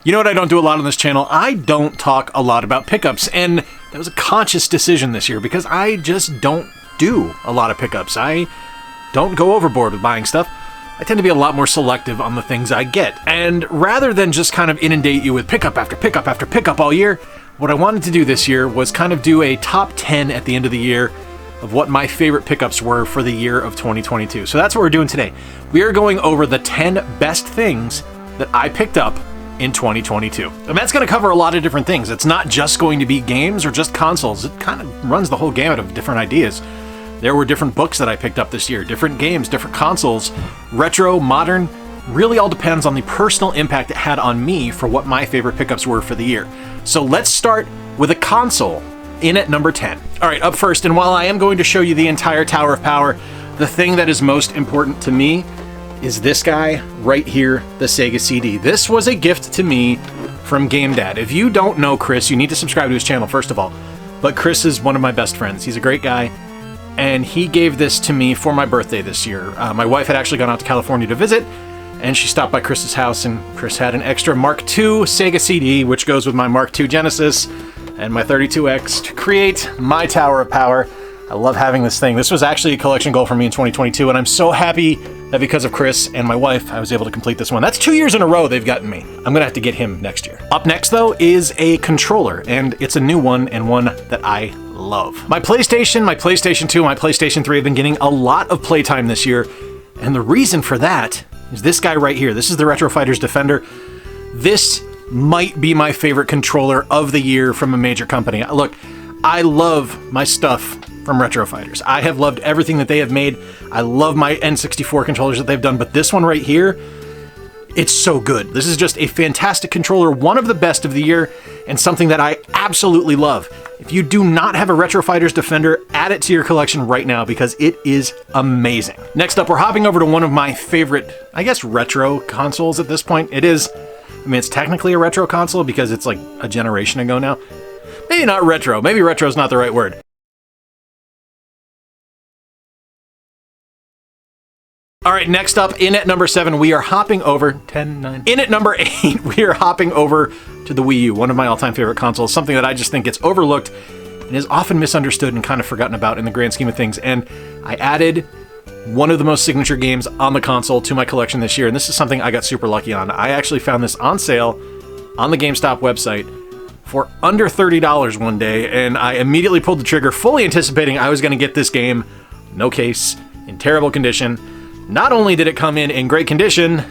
You know what I don't do a lot on this channel? I don't talk a lot about pickups, and that was a conscious decision this year because I just don't do a lot of pickups. I don't go overboard with buying stuff. I tend to be a lot more selective on the things I get. And rather than just kind of inundate you with pickup after pickup after pickup all year, what I wanted to do this year was kind of do a top 10 at the end of the year of what my favorite pickups were for the year of 2022. So that's what we're doing today. We are going over the 10 best things that I picked up in 2022. And that's going to cover a lot of different things. It's not just going to be games or just consoles. It kind of runs the whole gamut of different ideas. There were different books that I picked up this year, different games, different consoles, retro, modern, really all depends on the personal impact it had on me for what my favorite pickups were for the year. So let's start with a console in at number 10. All right, up first, and while I am going to show you the entire Tower of Power, the thing that is most important to me is this guy right here, the Sega CD. This was a gift to me from Game Dad. If you don't know Chris, you need to subscribe to his channel, first of all. But Chris is one of my best friends. He's a great guy. And he gave this to me for my birthday this year. My wife had actually gone out to California to visit, and she stopped by Chris's house, and Chris had an extra Mark II Sega CD, which goes with my Mark II Genesis and my 32X to create my Tower of Power. I love having this thing. This was actually a collection goal for me in 2022, and I'm so happy that because of Chris and my wife, I was able to complete this one. That's 2 years in a row they've gotten me. I'm gonna have to get him next year. Up next, though, is a controller, and it's a new one and one that I love. My PlayStation 2, my PlayStation 3 have been getting a lot of playtime this year, and the reason for that is this guy right here. This is the Retro Fighters Defender. This might be my favorite controller of the year from a major company. Look, I love my stuff from Retro Fighters. I have loved everything that they have made. I love my N64 controllers that they've done, but this one right here, it's so good. This is just a fantastic controller, one of the best of the year, and something that I absolutely love. If you do not have a Retro Fighters Defender, add it to your collection right now because it is amazing. Next up, we're hopping over to one of my favorite, I guess, retro consoles at this point. It is, I mean, it's technically a retro console because it's like a generation ago now. Maybe not retro. Maybe retro is not the right word. All right, next up, in at number 7, we are hopping over, 10, 9. In at number 8, we are hopping over to the Wii U, one of my all-time favorite consoles, something that I just think gets overlooked and is often misunderstood and kind of forgotten about in the grand scheme of things. And I added one of the most signature games on the console to my collection this year, and this is something I got super lucky on. I actually found this on sale on the GameStop website for under $30 one day, and I immediately pulled the trigger, fully anticipating I was going to get this game, no case, in terrible condition. Not only did it come in great condition,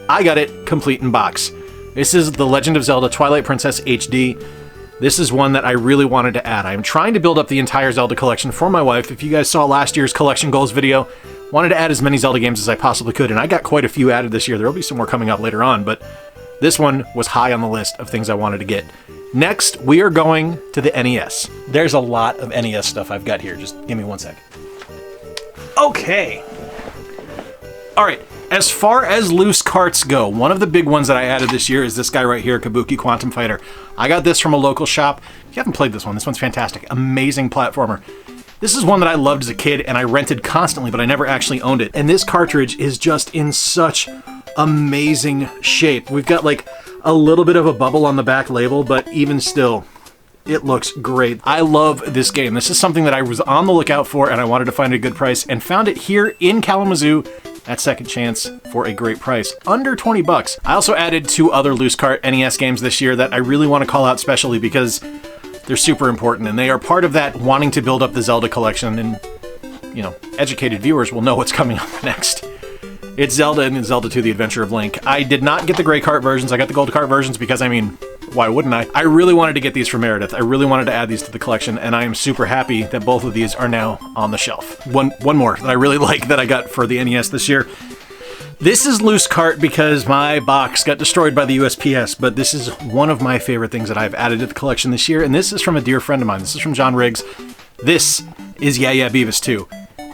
I got it complete in box. This is The Legend of Zelda Twilight Princess HD. This is one that I really wanted to add. I'm trying to build up the entire Zelda collection for my wife. If you guys saw last year's collection goals video, wanted to add as many Zelda games as I possibly could, and I got quite a few added this year. There will be some more coming up later on, but this one was high on the list of things I wanted to get. Next, we are going to the NES. There's a lot of NES stuff I've got here. Just give me one sec. Okay. All right, as far as loose carts go, one of the big ones that I added this year is this guy right here, Kabuki Quantum Fighter. I got this from a local shop. If you haven't played this one's fantastic. Amazing platformer. This is one that I loved as a kid and I rented constantly, but I never actually owned it. And this cartridge is just in such amazing shape. We've got like a little bit of a bubble on the back label, but even still, it looks great. I love this game. This is something that I was on the lookout for and I wanted to find a good price and found it here in Kalamazoo at Second Chance for a great price, under 20 bucks. I also added 2 other loose cart NES games this year that I really want to call out specially because they're super important and they are part of that wanting to build up the Zelda collection, and you know, educated viewers will know what's coming up next. It's Zelda and Zelda 2: The Adventure of Link. I did not get the gray cart versions. I got the gold cart versions because, I mean, why wouldn't I? I really wanted to get these for Meredith. I really wanted to add these to the collection, and I am super happy that both of these are now on the shelf. One more that I really like that I got for the NES this year. This is loose cart because my box got destroyed by the USPS, but this is one of my favorite things that I've added to the collection this year, and this is from a dear friend of mine. This is from John Riggs. This is Yeah Yeah Beavis 2.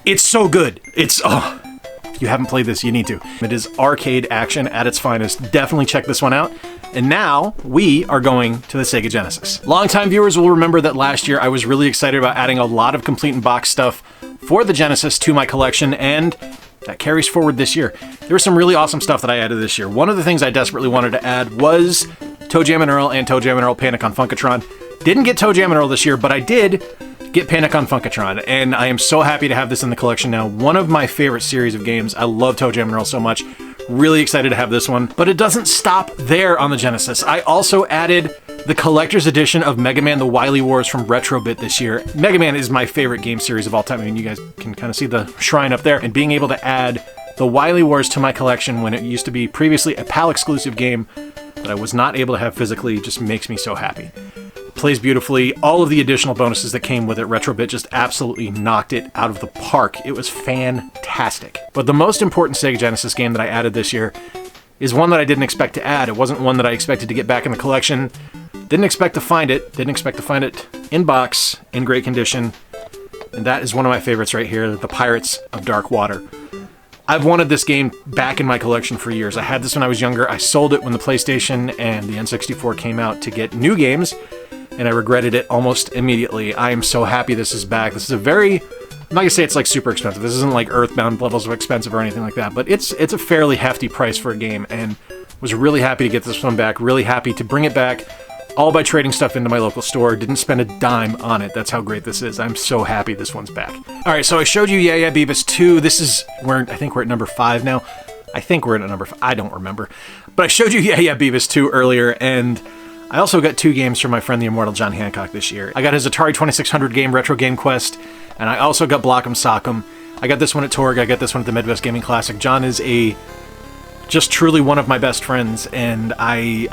It's so good. If you haven't played this, you need to. It is arcade action at its finest. Definitely check this one out. And now we are going to the Sega Genesis. Longtime viewers will remember that last year I was really excited about adding a lot of complete in box stuff for the Genesis to my collection, and that carries forward this year. There was some really awesome stuff that I added this year. One of the things I desperately wanted to add was Toe Jam and Earl and Toe Jam and Earl Panic on Funkatron. Didn't get Toe Jam and Earl this year, but I did get Panic on Funkatron, and I am so happy to have this in the collection now. One of my favorite series of games. I love Toe Jam and Earl so much. Really excited to have this one. But it doesn't stop there on the Genesis. I also added the collector's edition of Mega Man The Wily Wars from Retrobit this year. Mega Man is my favorite game series of all time. I mean, you guys can kind of see the shrine up there. And being able to add The Wily Wars to my collection when it used to be previously a PAL exclusive game that I was not able to have physically just makes me so happy. Plays beautifully. All of the additional bonuses that came with it, Retrobit just absolutely knocked it out of the park. It was fantastic. But the most important Sega Genesis game that I added this year is one that I didn't expect to add. It wasn't one that I expected to get back in the collection. Didn't expect to find it. Didn't expect to find it in box, in great condition. And that is one of my favorites right here, The Pirates of Dark Water. I've wanted this game back in my collection for years. I had this when I was younger. I sold it when the PlayStation and the N64 came out to get new games, and I regretted it almost immediately. I am so happy this is back. This is a very, I'm not gonna say it's like super expensive. This isn't like Earthbound levels of expensive or anything like that, but it's a fairly hefty price for a game, and was really happy to get this one back. Really happy to bring it back, all by trading stuff into my local store. Didn't spend a dime on it. That's how great this is. I'm so happy this one's back. All right, so I showed you Yeah Yeah Beavis 2. This is, I think we're at number 5 now. I think we're at number 5. I don't remember. But I showed you Yeah Yeah Beavis 2 earlier, and I also got 2 games from my friend the immortal John Hancock this year. I got his Atari 2600 game, Retro Game Quest, and I also got Block'em Sock'em. I got this one at TORG. I got this one at the Midwest Gaming Classic. John is just truly one of my best friends, and I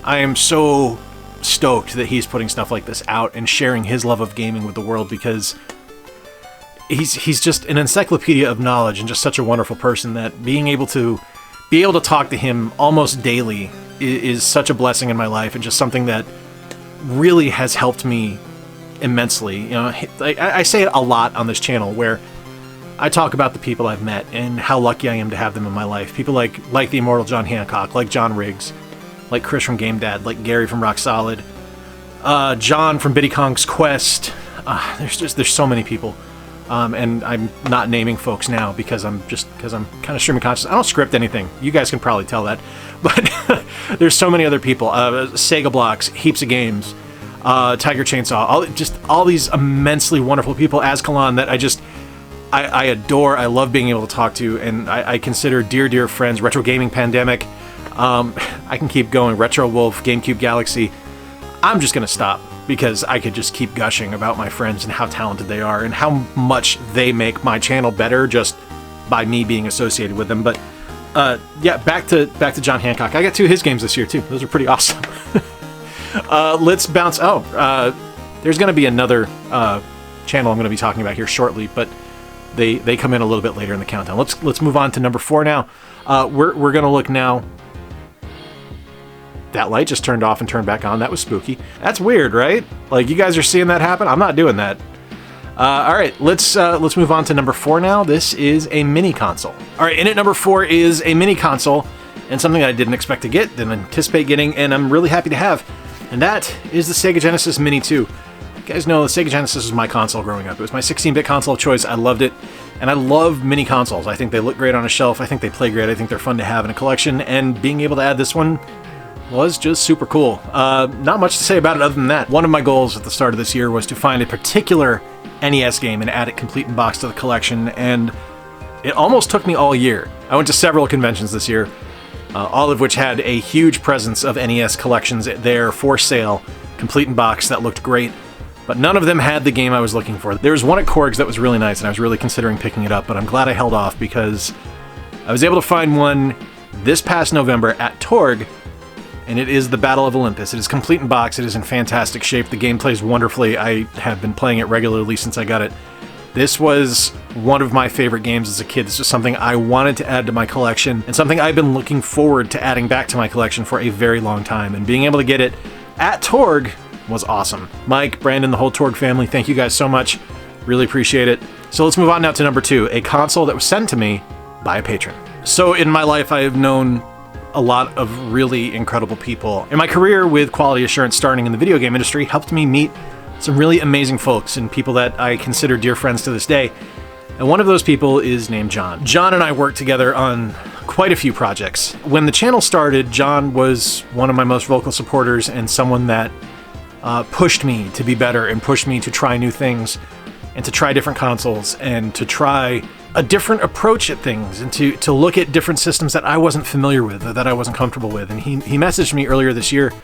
am so stoked that he's putting stuff like this out and sharing his love of gaming with the world, because he's just an encyclopedia of knowledge and just such a wonderful person that being able to talk to him almost daily is such a blessing in my life, and just something that really has helped me immensely. You know, I say it a lot on this channel, where I talk about the people I've met and how lucky I am to have them in my life. People like the immortal John Hancock, like John Riggs, like Chris from Game Dad, like Gary from Rock Solid, John from Biddy Kong's Quest. There's so many people. And I'm not naming folks now because I'm kind of streaming conscious. I don't script anything. You guys can probably tell that. But there's so many other people. Sega Blocks, heaps of games, Tiger Chainsaw, all these immensely wonderful people, Azkalan, that I adore. I love being able to talk to, and I consider dear friends. Retro Gaming Pandemic. I can keep going. Retro Wolf, GameCube Galaxy. I'm just going to stop, because I could just keep gushing about my friends and how talented they are and how much they make my channel better just by me being associated with them. But yeah, back to John Hancock. I got 2 of his games this year too. Those are pretty awesome. Let's bounce. There's going to be another channel I'm going to be talking about here shortly, but they come in a little bit later in the countdown. Let's move on to number 4 now. We're going to look now. That light just turned off and turned back on. That was spooky. That's weird, right? Like, you guys are seeing that happen? I'm not doing that. All right, let's move on to number 4 now. This is a mini console. All right, in at number 4 is a mini console, and something I didn't expect to get, didn't anticipate getting, and I'm really happy to have. And that is the Sega Genesis Mini 2. You guys know the Sega Genesis was my console growing up. It was my 16-bit console of choice. I loved it, and I love mini consoles. I think they look great on a shelf. I think they play great. I think they're fun to have in a collection, and being able to add this one was just super cool. Not much to say about it other than that. One of my goals at the start of this year was to find a particular NES game and add it complete in box to the collection, and it almost took me all year. I went to several conventions this year, all of which had a huge presence of NES collections there for sale, complete in box, that looked great, but none of them had the game I was looking for. There was one at CORGS that was really nice, and I was really considering picking it up, but I'm glad I held off, because I was able to find one this past November at TORG, and it is the Battle of Olympus. It is complete in box. It is in fantastic shape. The game plays wonderfully. I have been playing it regularly since I got it. This was one of my favorite games as a kid. This was something I wanted to add to my collection, and something I've been looking forward to adding back to my collection for a very long time. And being able to get it at TORG was awesome. Mike, Brandon, the whole TORG family, thank you guys so much. Really appreciate it. So let's move on now to number 2, a console that was sent to me by a patron. So in my life, I have known a lot of really incredible people. And my career with quality assurance starting in the video game industry helped me meet some really amazing folks and people that I consider dear friends to this day. And one of those people is named John. John and I worked together on quite a few projects. When the channel started, John was one of my most vocal supporters and someone that pushed me to be better and pushed me to try new things and to try different consoles and to try a different approach at things and to look at different systems that I wasn't familiar with or that I wasn't comfortable with. And he messaged me earlier this year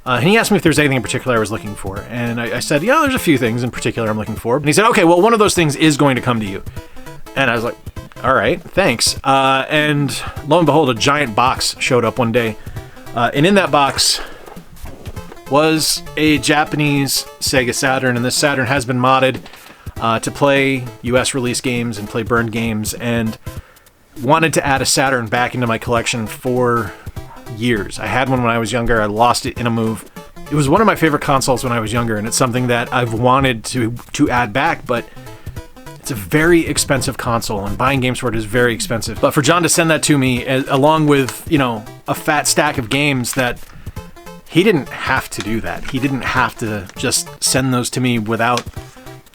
and he asked me if there's anything in particular I was looking for. And I said, yeah, there's a few things in particular I'm looking for. And he said, okay, well, one of those things is going to come to you. And I was like, all right, thanks. And lo and behold, a giant box showed up one day. And in that box was a Japanese Sega Saturn. And this Saturn has been modded to play US release games and play burned games, and wanted to add a Saturn back into my collection for years. I had one when I was younger. I lost it in a move. It was one of my favorite consoles when I was younger, and it's something that I've wanted to add back, but it's a very expensive console, and buying games for it is very expensive. But for John to send that to me, along with, you know, a fat stack of games that he didn't have to do that. He didn't have to just send those to me without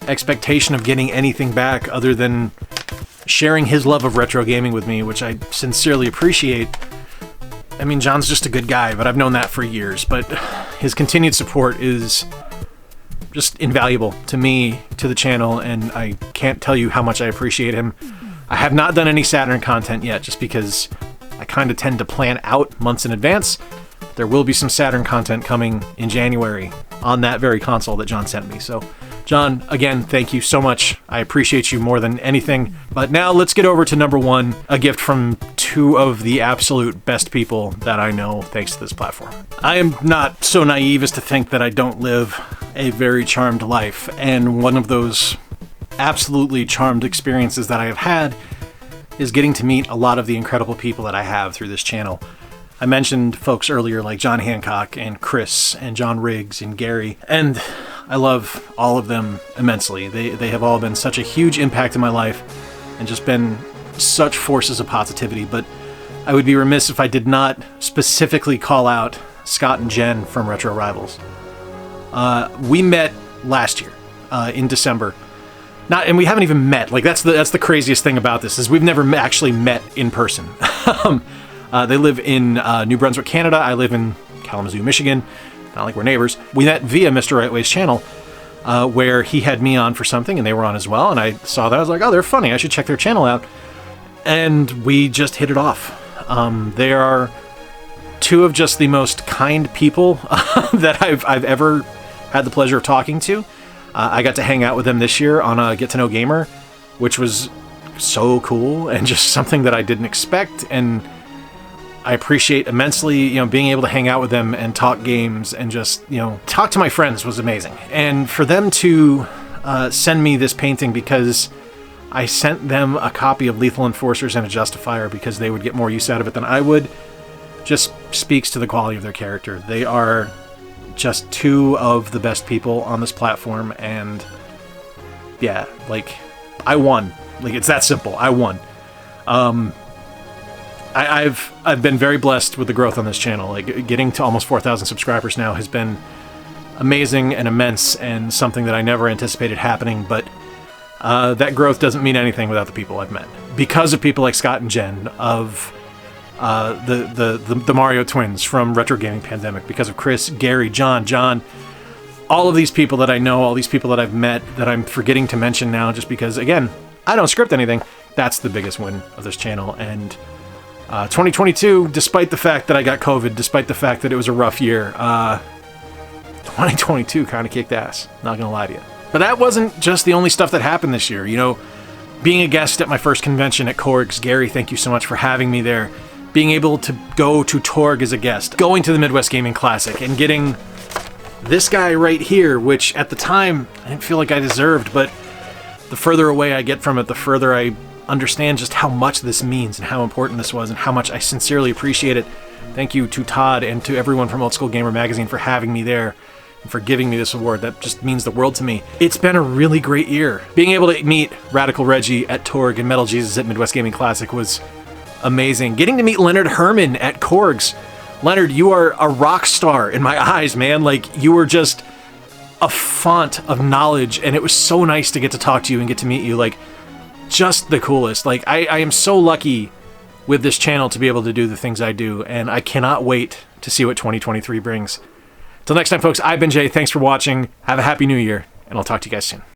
expectation of getting anything back other than sharing his love of retro gaming with me, which I sincerely appreciate. I mean, John's just a good guy, but I've known that for years. But his continued support is just invaluable to me, to the channel, and I can't tell you how much I appreciate him. I have not done any Saturn content yet, just because I kind of tend to plan out months in advance. There will be some Saturn content coming in January on that very console that John sent me. So, John, again, thank you so much. I appreciate you more than anything. But now let's get over to number one, a gift from two of the absolute best people that I know thanks to this platform. I am not so naive as to think that I don't live a very charmed life, and one of those absolutely charmed experiences that I have had is getting to meet a lot of the incredible people that I have through this channel. I mentioned folks earlier like John Hancock and Chris and John Riggs and Gary, and I love all of them immensely. They have all been such a huge impact in my life and just been such forces of positivity, but I would be remiss if I did not specifically call out Scott and Jen from Retro Rivals. We met last year in December. And we haven't even met. Like that's the craziest thing about this, is we've never actually met in person. They live in New Brunswick, Canada. I live in Kalamazoo, Michigan. Not like we're neighbors. We met via Mr. Rightway's channel, where he had me on for something, and they were on as well. And I saw that. I was like, oh, they're funny. I should check their channel out. And we just hit it off. They are two of just the most kind people that I've ever had the pleasure of talking to. I got to hang out with them this year on a Get to Know Gamer, which was so cool and just something that I didn't expect. And I appreciate immensely, being able to hang out with them and talk games and just, talk to my friends was amazing. And for them to send me this painting because I sent them a copy of Lethal Enforcers and a Justifier because they would get more use out of it than I would, just speaks to the quality of their character. They are just two of the best people on this platform, and yeah, like, I won. Like, it's that simple. I won. I've been very blessed with the growth on this channel. Like, getting to almost 4,000 subscribers now has been amazing and immense, and something that I never anticipated happening, but that growth doesn't mean anything without the people I've met. Because of people like Scott and Jen, of the Mario twins from Retro Gaming Pandemic, because of Chris, Gary, John, all of these people that I know, all these people that I've met that I'm forgetting to mention now just because, again, I don't script anything. That's the biggest win of this channel. And 2022, despite the fact that I got COVID, despite the fact that it was a rough year, 2022 kind of kicked ass, not gonna lie to you. But that wasn't just the only stuff that happened this year. Being a guest at my first convention at CORGS, Gary, thank you so much for having me there. Being able to go to TORG as a guest, going to the Midwest Gaming Classic, and getting this guy right here, which at the time I didn't feel like I deserved, but the further away I get from it, the further I understand just how much this means and how important this was and how much I sincerely appreciate it. Thank you to Todd and to everyone from Old School Gamer Magazine for having me there and for giving me this award. That just means the world to me. It's been a really great year. Being able to meet Radical Reggie at TORG and Metal Jesus at Midwest Gaming Classic was amazing. Getting to meet Leonard Herman at CORGS. Leonard, you are a rock star in my eyes, man. Like, you were just a font of knowledge, and it was so nice to get to talk to you and get to meet you. Like, just the coolest. Like, I am so lucky with this channel to be able to do the things I do, and I cannot wait to see what 2023 brings. Till next time, folks, I've been Jay. Thanks for watching. Have a happy new year, and I'll talk to you guys soon.